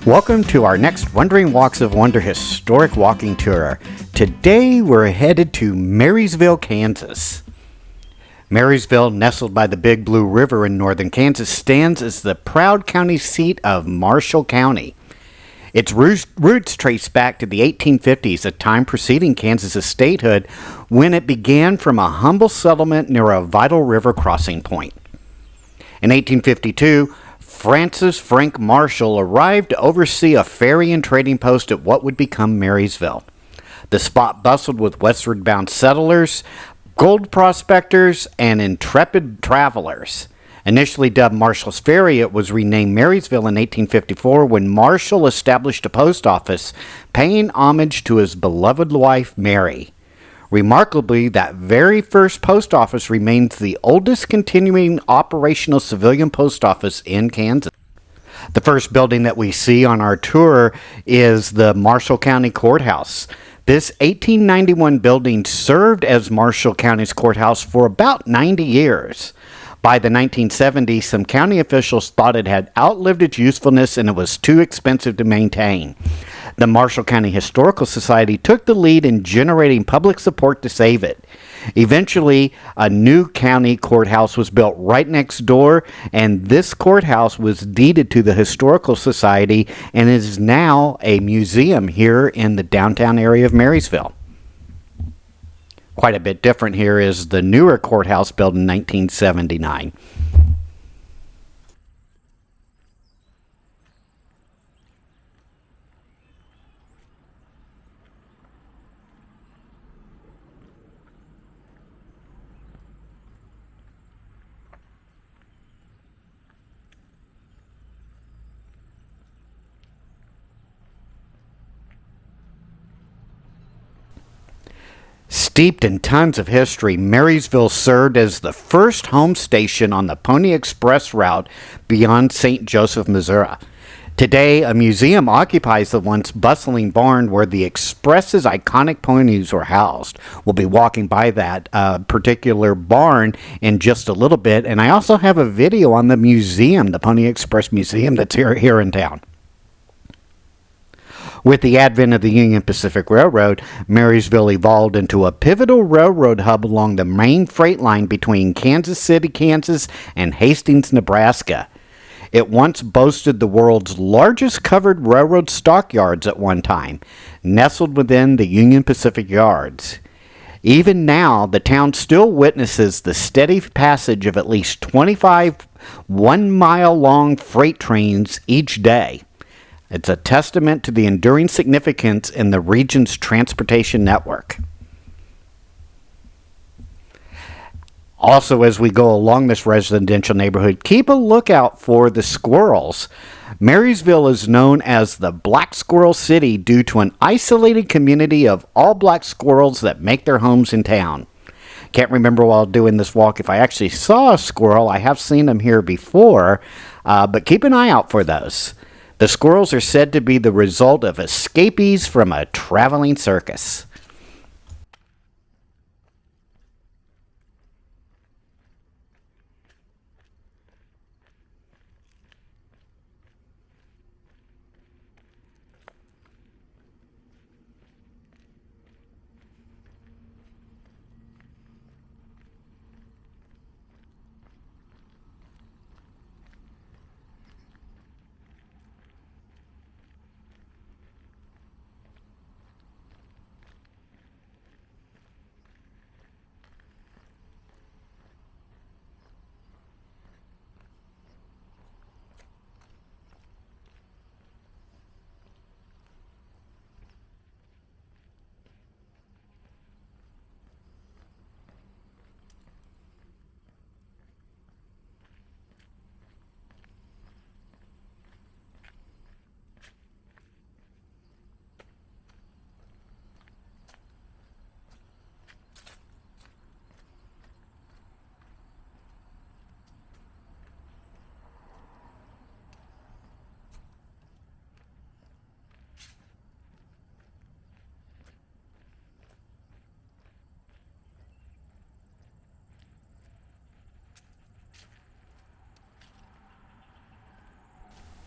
Welcome to our next Wandering Walks of Wonder historic walking tour. Today we're headed to Marysville, Kansas. Marysville, nestled by the Big Blue River in northern Kansas, stands as the proud county seat of Marshall County. Its roots trace back to the 1850s, a time preceding Kansas' statehood, when it began from a humble settlement near a vital river crossing point. In 1852, Francis Frank Marshall arrived to oversee a ferry and trading post at what would become Marysville. The spot bustled with westward-bound settlers, gold prospectors, and intrepid travelers. Initially dubbed Marshall's Ferry, it was renamed Marysville in 1854 when Marshall established a post office, paying homage to his beloved wife, Mary. Remarkably, that very first post office remains the oldest continuing operational civilian post office in Kansas. The first building that we see on our tour is the Marshall County Courthouse. This 1891 building served as Marshall County's courthouse for about 90 years. By the 1970s, some county officials thought it had outlived its usefulness and it was too expensive to maintain. The Marshall County Historical Society took the lead in generating public support to save it. Eventually, a new county courthouse was built right next door, and this courthouse was deeded to the Historical Society and is now a museum here in the downtown area of Marysville. Quite a bit different here is the newer courthouse built in 1979. Steeped in tons of history, Marysville served as the first home station on the Pony Express route beyond St. Joseph, Missouri. Today, a museum occupies the once bustling barn where the Express's iconic ponies were housed. We'll be walking by that particular barn in just a little bit, and I also have a video on the museum, the Pony Express Museum that's here in town. With the advent of the Union Pacific Railroad, Marysville evolved into a pivotal railroad hub along the main freight line between Kansas City, Kansas, and Hastings, Nebraska. It once boasted the world's largest covered railroad stockyards at one time, nestled within the Union Pacific Yards. Even now, the town still witnesses the steady passage of at least 25 one-mile-long freight trains each day. It's a testament to the enduring significance in the region's transportation network. Also, as we go along this residential neighborhood, keep a lookout for the squirrels. Marysville is known as the Black Squirrel City due to an isolated community of all black squirrels that make their homes in town. Can't remember while doing this walk if I actually saw a squirrel. I have seen them here before, but keep an eye out for those. The squirrels are said to be the result of escapees from a traveling circus.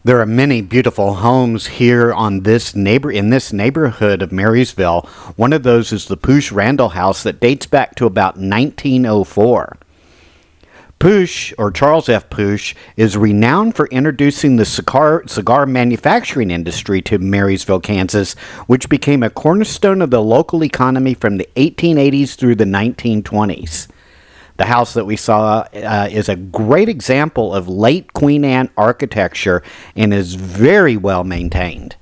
There are many beautiful homes here in this neighborhood of Marysville. One of those is the Poosh Randall House that dates back to about 1904. Poosh, or Charles F. Poosh, is renowned for introducing the cigar manufacturing industry to Marysville, Kansas, which became a cornerstone of the local economy from the 1880s through the 1920s. The house that we saw is a great example of late Queen Anne architecture and is very well maintained.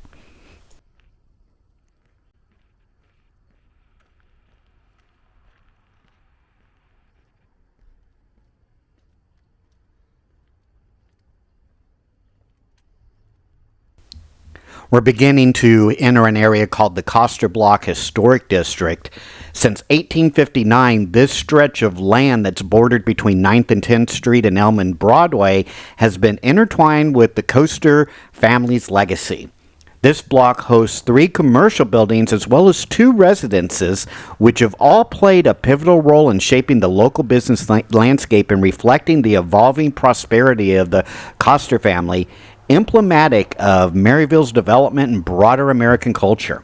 We're beginning to enter an area called the Coster Block Historic District. Since 1859, this stretch of land that's bordered between 9th and 10th Street and Elm and Broadway has been intertwined with the Coster family's legacy. This block hosts 3 commercial buildings as well as 2 residences, which have all played a pivotal role in shaping the local business landscape and reflecting the evolving prosperity of the Coster family, emblematic of Maryville's development and broader American culture.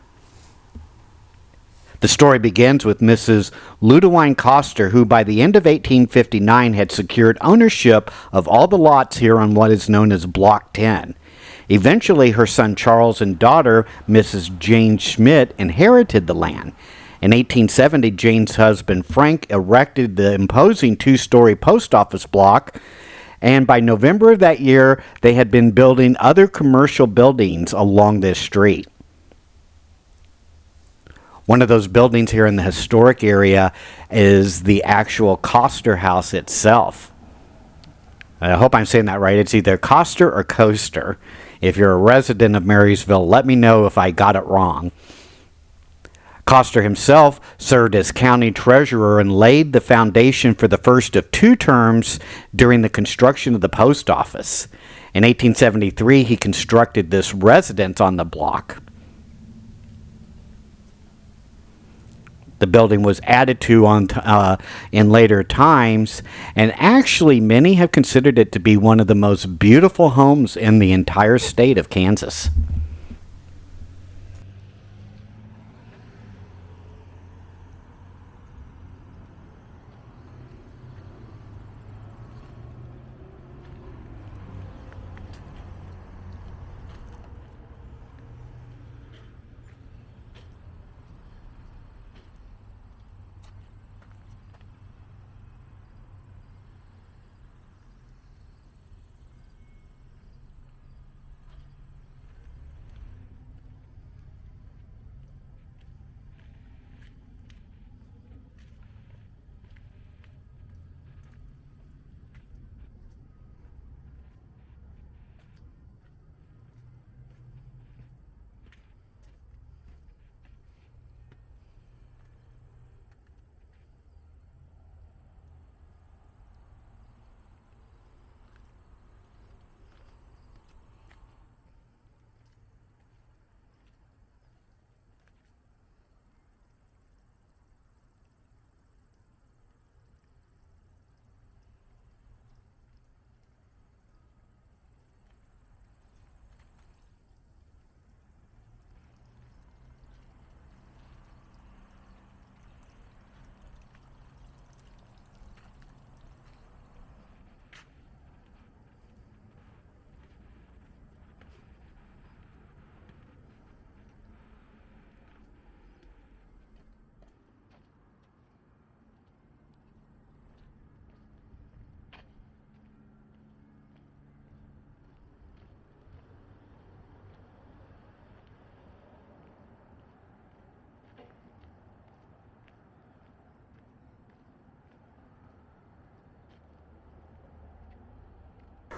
The story begins with Mrs. Ludwine Coster, who by the end of 1859 had secured ownership of all the lots here on what is known as Block 10. Eventually, her son Charles and daughter, Mrs. Jane Schmidt, inherited the land. In 1870, Jane's husband Frank erected the imposing 2-story post office block, and by November of that year, they had been building other commercial buildings along this street. One of those buildings here in the historic area is the actual Coster House itself. I hope I'm saying that right. It's either Coster or Coaster. If you're a resident of Marysville, let me know if I got it wrong. Coster himself served as county treasurer and laid the foundation for the first of 2 terms during the construction of the post office. In 1873, he constructed this residence on the block. The building was added to in later times, and actually many have considered it to be one of the most beautiful homes in the entire state of Kansas.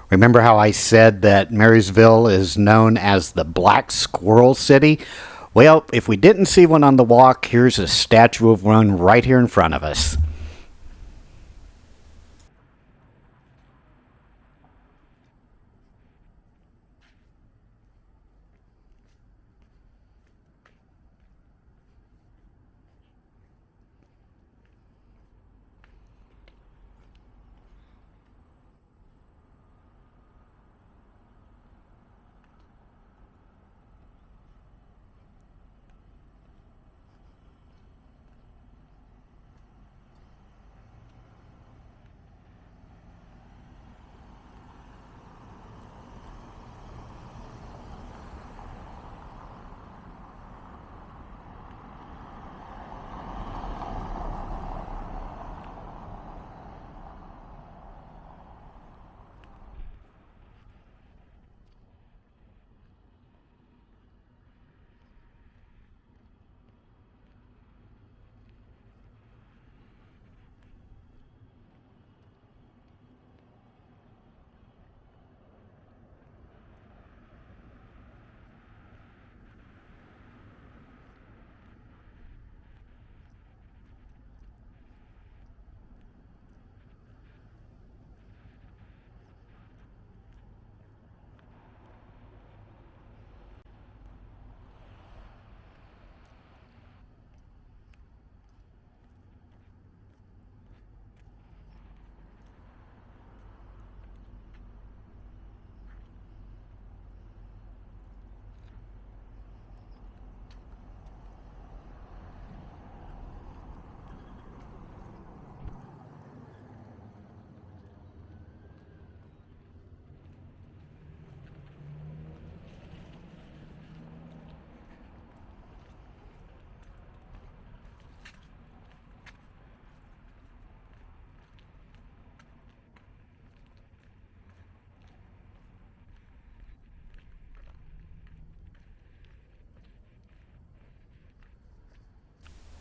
Remember how I said that Marysville is known as the Black Squirrel City? Well, if we didn't see one on the walk, here's a statue of one right here in front of us.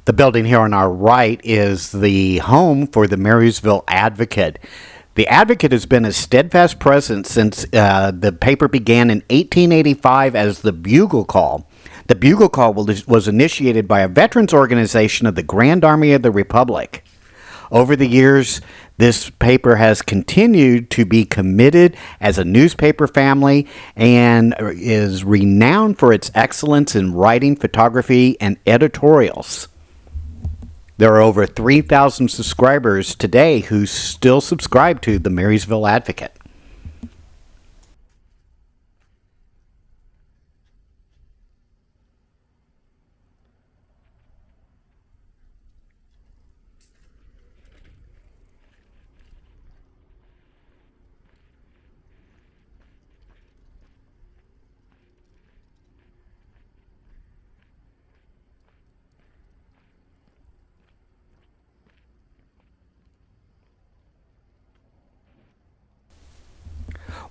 The building here on our right is the home for the Marysville Advocate. The Advocate has been a steadfast presence since the paper began in 1885 as the Bugle Call. The Bugle Call was initiated by a veterans organization of the Grand Army of the Republic. Over the years, this paper has continued to be committed as a newspaper family and is renowned for its excellence in writing, photography, and editorials. There are over 3,000 subscribers today who still subscribe to the Marysville Advocate.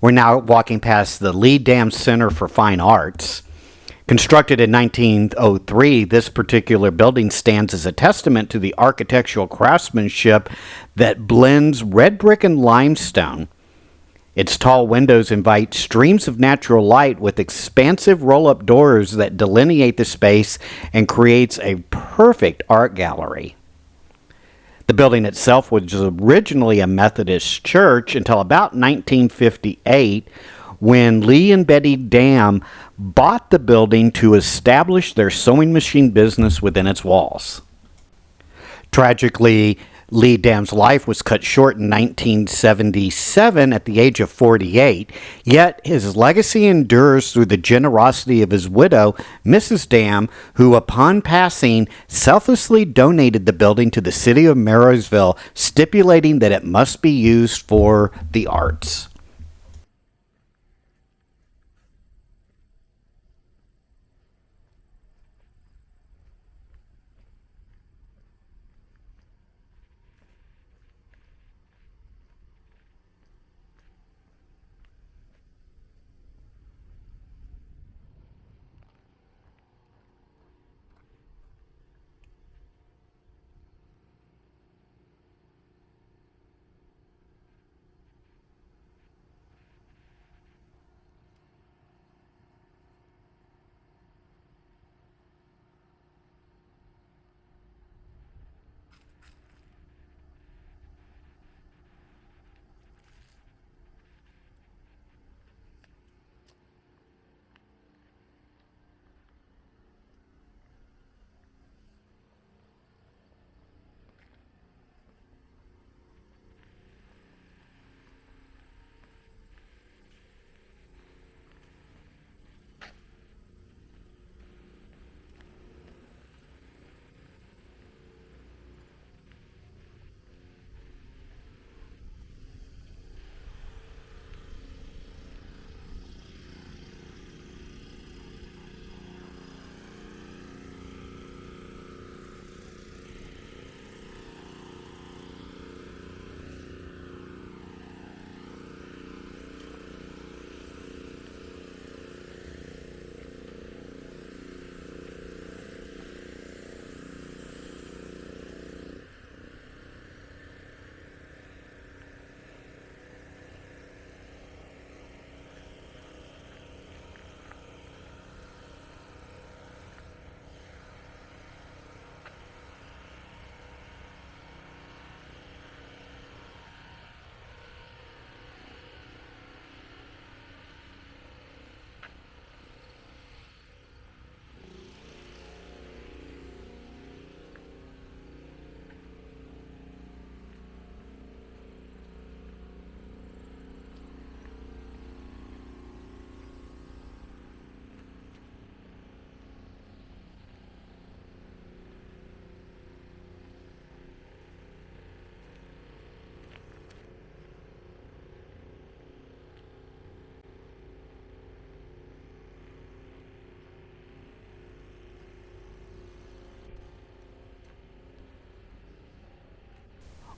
We're now walking past the Lee Dam Center for Fine Arts. Constructed in 1903, this particular building stands as a testament to the architectural craftsmanship that blends red brick and limestone. Its tall windows invite streams of natural light with expansive roll-up doors that delineate the space and creates a perfect art gallery. The building itself was originally a Methodist church until about 1958, when Lee and Betty Dam bought the building to establish their sewing machine business within its walls. Tragically, Lee Dam's life was cut short in 1977 at the age of 48, yet his legacy endures through the generosity of his widow, Mrs. Dam, who upon passing selflessly donated the building to the city of Marysville, stipulating that it must be used for the arts.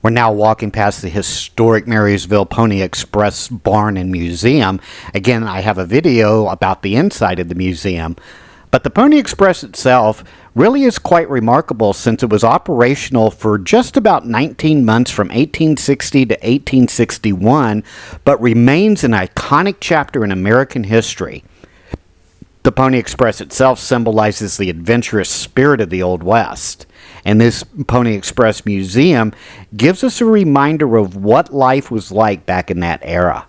We're now walking past the historic Marysville Pony Express barn and museum. Again, I have a video about the inside of the museum. But the Pony Express itself really is quite remarkable since it was operational for just about 19 months from 1860 to 1861, but remains an iconic chapter in American history. The Pony Express itself symbolizes the adventurous spirit of the Old West, and this Pony Express Museum gives us a reminder of what life was like back in that era.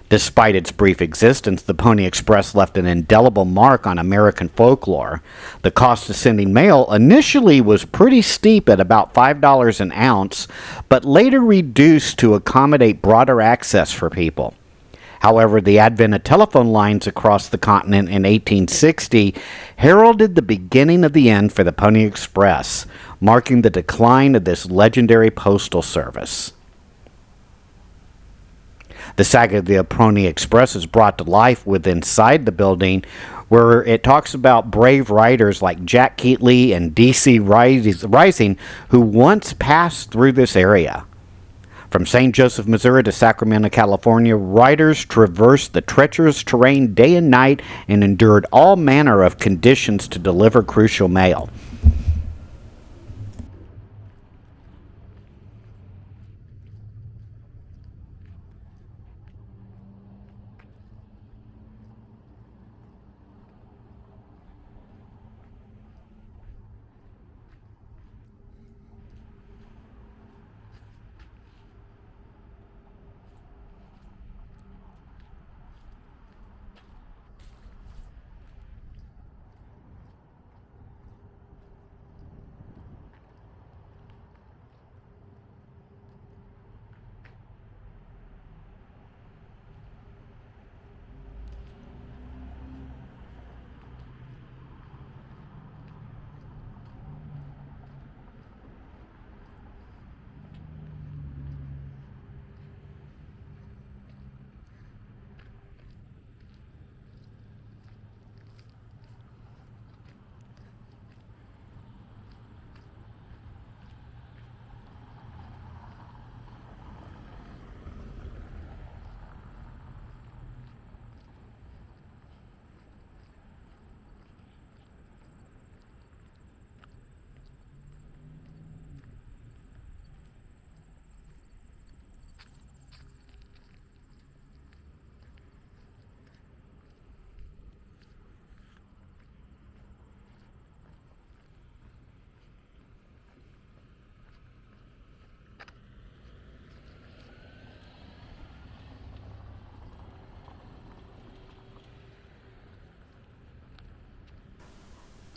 Despite its brief existence, the Pony Express left an indelible mark on American folklore. The cost of sending mail initially was pretty steep at about $5 an ounce, but later reduced to accommodate broader access for people. However, the advent of telephone lines across the continent in 1860 heralded the beginning of the end for the Pony Express, marking the decline of this legendary postal service. The saga of the Pony Express is brought to life with inside the building, where it talks about brave riders like Jack Keatley and D.C. Rising who once passed through this area. From St. Joseph, Missouri to Sacramento, California, riders traversed the treacherous terrain day and night and endured all manner of conditions to deliver crucial mail.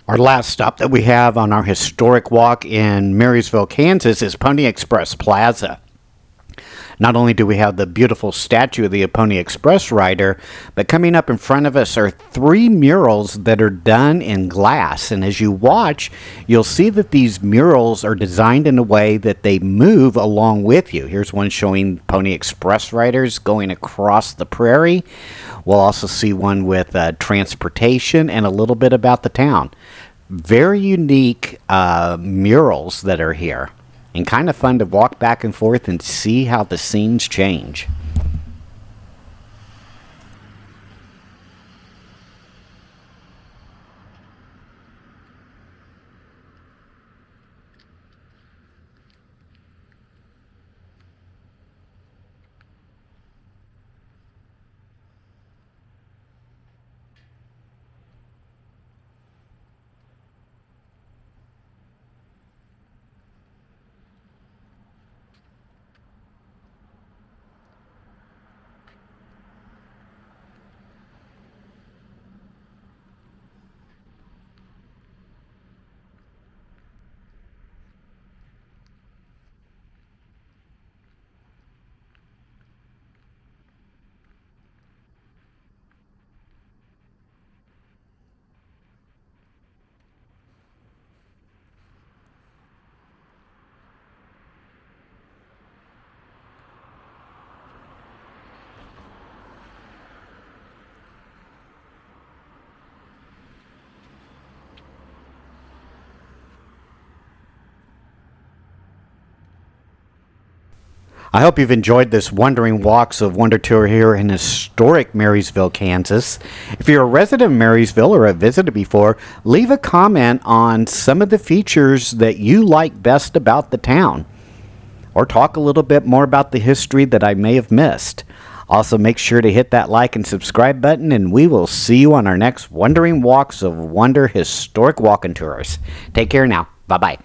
Our last stop that we have on our historic walk in Marysville, Kansas is Pony Express Plaza. Not only do we have the beautiful statue of the Pony Express rider, but coming up in front of us are 3 murals that are done in glass. And as you watch, you'll see that these murals are designed in a way that they move along with you. Here's one showing Pony Express riders going across the prairie. We'll also see one with transportation and a little bit about the town. Very unique murals that are here, and kind of fun to walk back and forth and see how the scenes change. I hope you've enjoyed this Wandering Walks of Wonder tour here in historic Marysville, Kansas. If you're a resident of Marysville or have visited before, leave a comment on some of the features that you like best about the town, or talk a little bit more about the history that I may have missed. Also, make sure to hit that like and subscribe button, and we will see you on our next Wandering Walks of Wonder historic walking tours. Take care now. Bye-bye.